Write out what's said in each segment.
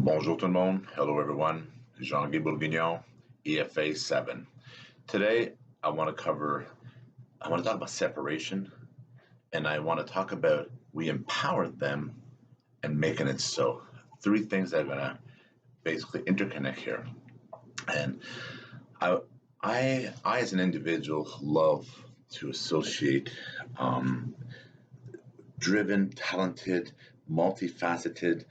Bonjour tout le monde. Hello everyone. Jean-Guy Bourguignon, EFA7. Today I want to talk about separation, and I want to talk about we empowered them and making it so. Three things that are going to basically interconnect here. And I as an individual love to associate driven, talented, multifaceted,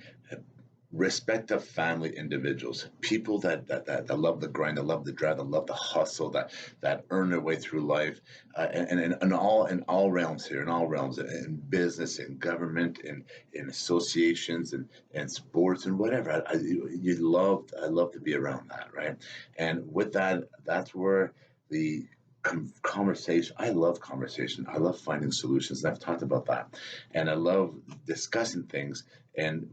respect of family individuals, people that love the grind, that love the drive, that love the hustle, that earn their way through life, and in all realms here, in all realms, in business, in government, in associations, and sports, and whatever. I love to be around that, right? And with that, that's where the conversation. I love conversation. I love finding solutions, and I've talked about that, and I love discussing things. And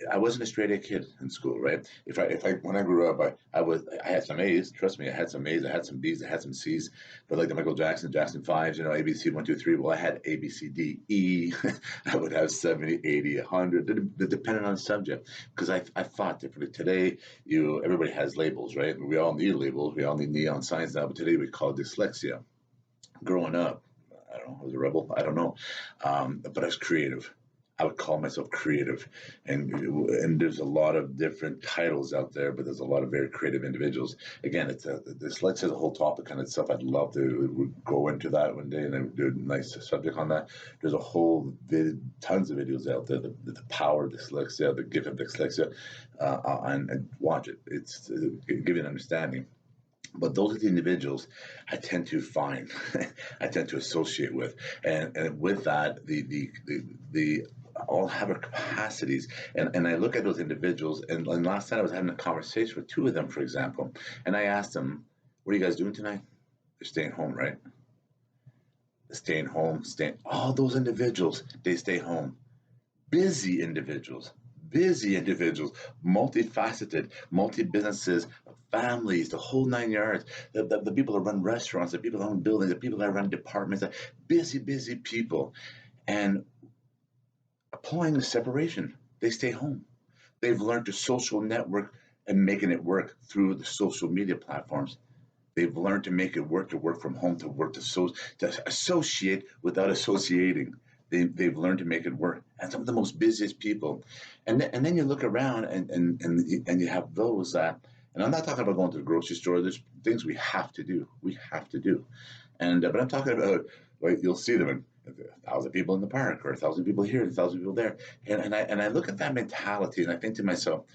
I wasn't a straight A kid in school, right? If I when I grew up, I had some A's. Trust me, I had some A's. I had some B's. I had some C's. But like the Michael Jackson fives, A, B, C, 1, 2, 3. Well, I had A, B, C, D, E. I would have 70, 80, 100, depending on the subject. Because I thought differently. Today, everybody has labels, right? We all need labels. We all need neon signs now. But today we call it dyslexia. Growing up, I don't know, I was a rebel. I don't know, but I was creative. I would call myself creative, and there's a lot of different titles out there, but there's a lot of very creative individuals. Again, dyslexia is a whole topic on itself. I'd love to go into that one day and do a nice subject on that. There's a whole tons of videos out there, the power of dyslexia, the gift of dyslexia, and watch it. It's to give you an understanding. But those are the individuals I tend to find, I tend to associate with, and with that, the all have our capacities, and I look at those individuals. And last night I was having a conversation with two of them, for example, and I asked them, "What are you guys doing tonight?" They're staying home, right? Staying home, All those individuals, they stay home. Busy individuals, multifaceted, multi-businesses, families, the whole nine yards. The people that run restaurants, the people that own buildings, the people that run departments, busy people. And applying the separation, they stay home. They've learned to social network and making it work through the social media platforms. They've learned to make it work, to work from home, to associate without associating. They've learned to make it work. And some of the most busiest people. And then you look around and you have those that, and I'm not talking about going to the grocery store. There's things we have to do. We have to do. But I'm talking about, like, you'll see them in 1,000 people in the park, or 1,000 people here, 1,000 people there. And I look at that mentality and I think to myself,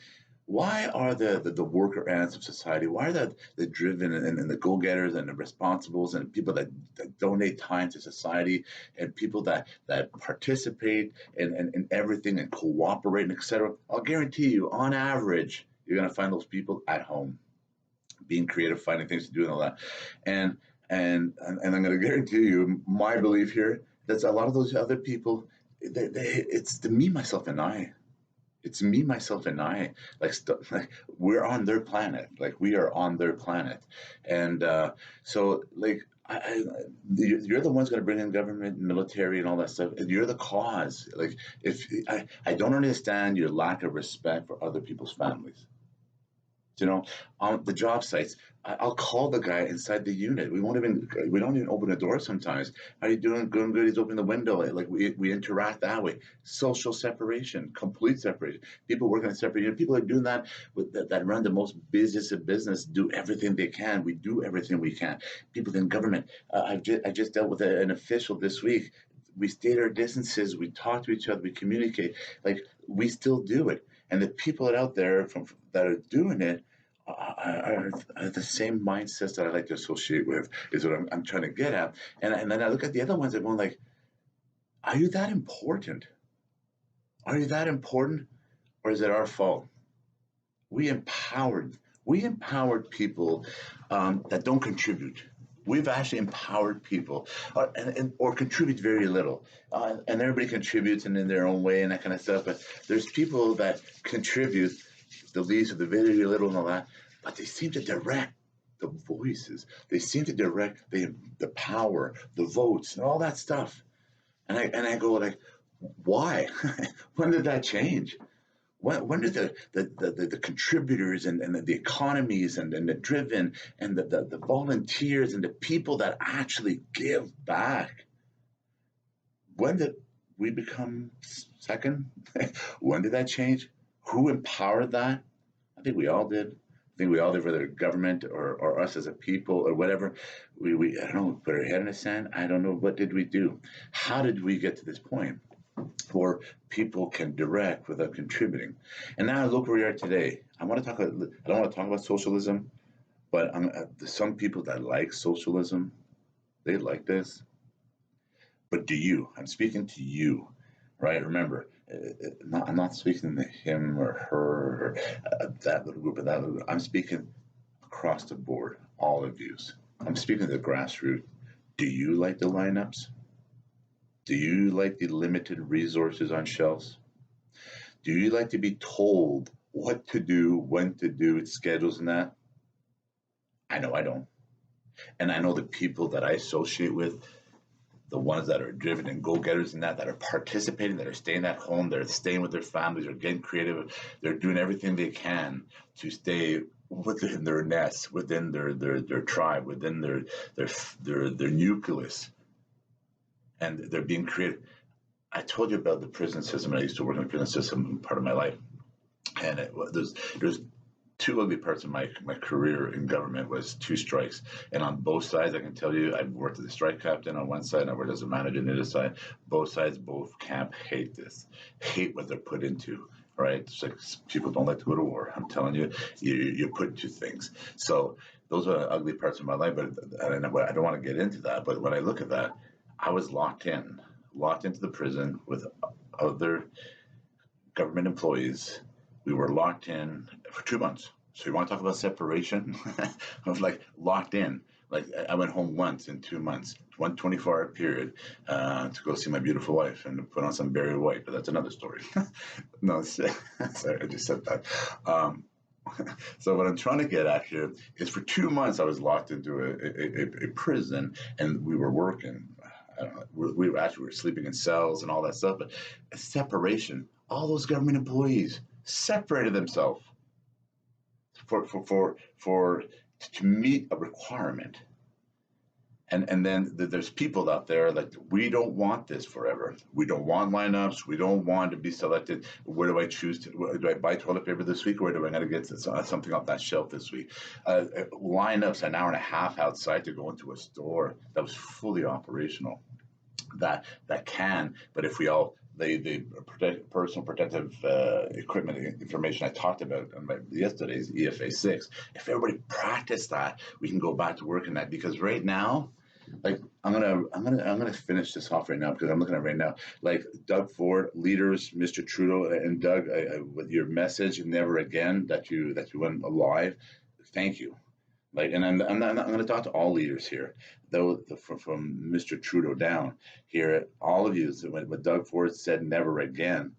why are the worker ants of society, why are the driven and the go-getters and the responsibles and people that donate time to society, and people that participate in everything and cooperate and etc. I'll guarantee you, on average, you're going to find those people at home, being creative, finding things to do and all that. And I'm going to guarantee you, my belief here, that's a lot of those other people, it's the me, myself, and I. It's me, myself, and I. Like we're on their planet. Like we are on their planet, and so like you're the ones going to bring in government, military, and all that stuff. And you're the cause. Like if I don't understand your lack of respect for other people's families. On the job sites, I'll call the guy inside the unit. We don't even open the door sometimes. How are you doing? Good, good. He's opening the window. Like we interact that way. Social separation, complete separation. People working in separate units. People are doing that that run the most busiest of business. Do everything they can. We do everything we can. People in government. I just dealt with an official this week. We stayed our distances. We talk to each other. We communicate. Like we still do it. And the people that out there that are doing it are the same mindsets that I like to associate with, is what I'm trying to get at. And then I look at the other ones and going like, are you that important? Are you that important? Or is it our fault? We empowered people that don't contribute. We've actually empowered people, or contribute very little, and everybody contributes in their own way and that kind of stuff. But there's people that contribute the least of the very little and all that, but they seem to direct the voices. They seem to direct the power, the votes, and all that stuff. And I go like, why? When did that change? When did the contributors and the economies and the driven and the volunteers and the people that actually give back, when did we become second? When did that change? Who empowered that? I think we all did. I think we all did, whether government or us as a people or whatever. We I don't know, put our head in the sand. I don't know. What did we do? How did we get to this point where people can direct without contributing? And now look where we are today. I want to talk. I don't want to talk about socialism, but some people that like socialism, they like this. But do you? I'm speaking to you, right? Remember, I'm not speaking to him or her or that little group or that little group. I'm speaking across the board, all of yous. I'm speaking to the grassroots. Do you like the lineups? Do you like the limited resources on shelves? Do you like to be told what to do, when to do, schedules and that? I know I don't. And I know the people that I associate with, the ones that are driven and go-getters and that are participating, that are staying at home, they're staying with their families, they're getting creative, they're doing everything they can to stay within their nest, within their tribe, within their nucleus, and they're being creative. I told you about the prison system. I used to work in the prison system part of my life, and there's two ugly parts of my career in government was two strikes. And on both sides, I can tell you, I've worked as a strike captain on one side and I worked as a manager on the other side. Both sides, both camp hate this, hate what they're put into, right? It's like people don't like to go to war. I'm telling you, you're put into things. So those are ugly parts of my life, but I don't want to get into that. But when I look at that, I was locked into the prison with other government employees. We were locked in for 2 months. So you want to talk about separation? I was like locked in. Like I went home once in 2 months, 1 24-hour period to go see my beautiful wife and put on some Barry White, but that's another story. No, sorry, I just said that. So what I'm trying to get at here is for 2 months I was locked into a prison and we were working. I don't know, we were sleeping in cells and all that stuff, but separation. All those government employees separated themselves for to meet a requirement. And then there's people out there like, we don't want this forever. We don't want lineups. We don't want to be selected. Where do I choose to? Do I buy toilet paper this week, or do I got to get something off that shelf this week? Lineups an hour and a half outside to go into a store that was fully operational. That can, but if we all the personal protective equipment information I talked about on yesterday's EFA6, if everybody practice that, we can go back to work in that. Because right now, like I'm gonna finish this off right now because I'm looking at it right now. Like Doug Ford, leaders, Mr. Trudeau, and Doug, with your message, never again, that you went alive. Thank you. Like, and I'm going to talk to all leaders here, though, from Mr. Trudeau down here. All of you, what Doug Ford said, never again.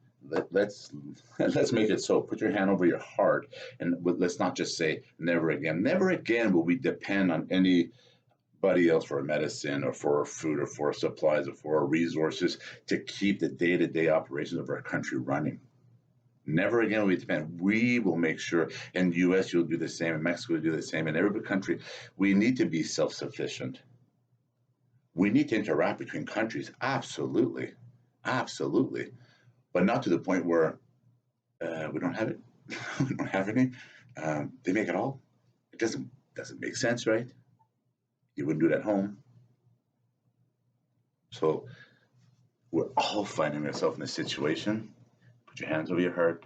Let's make it so. Put your hand over your heart, and let's not just say never again. Never again will we depend on anybody else for our medicine or for our food or for our supplies or for our resources to keep the day-to-day operations of our country running. Never again will we depend. We will make sure, and the U.S. you'll do the same, and Mexico will do the same, and every country. We need to be self-sufficient. We need to interact between countries, absolutely, absolutely, but not to the point where we don't have it. We don't have any. They make it all. It doesn't make sense, right? You wouldn't do it at home. So we're all finding ourselves in a situation. Put your hands over your heart.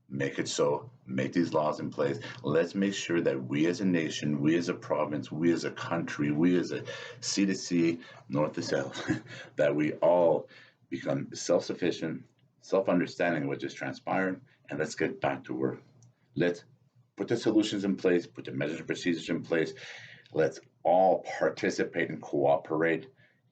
Make it so. Make these laws in place. Let's make sure that we as a nation, we as a province, we as a country, we as a sea to sea, north to south, that we all become self-sufficient, self-understanding of what just transpired, and let's get back to work. Let's put the solutions in place, put the measures and procedures in place. Let's all participate and cooperate.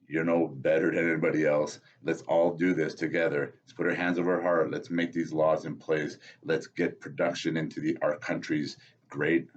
You're no better than anybody else. Let's all do this together. Let's put our hands over our heart. Let's make these laws in place. Let's get production into our country's great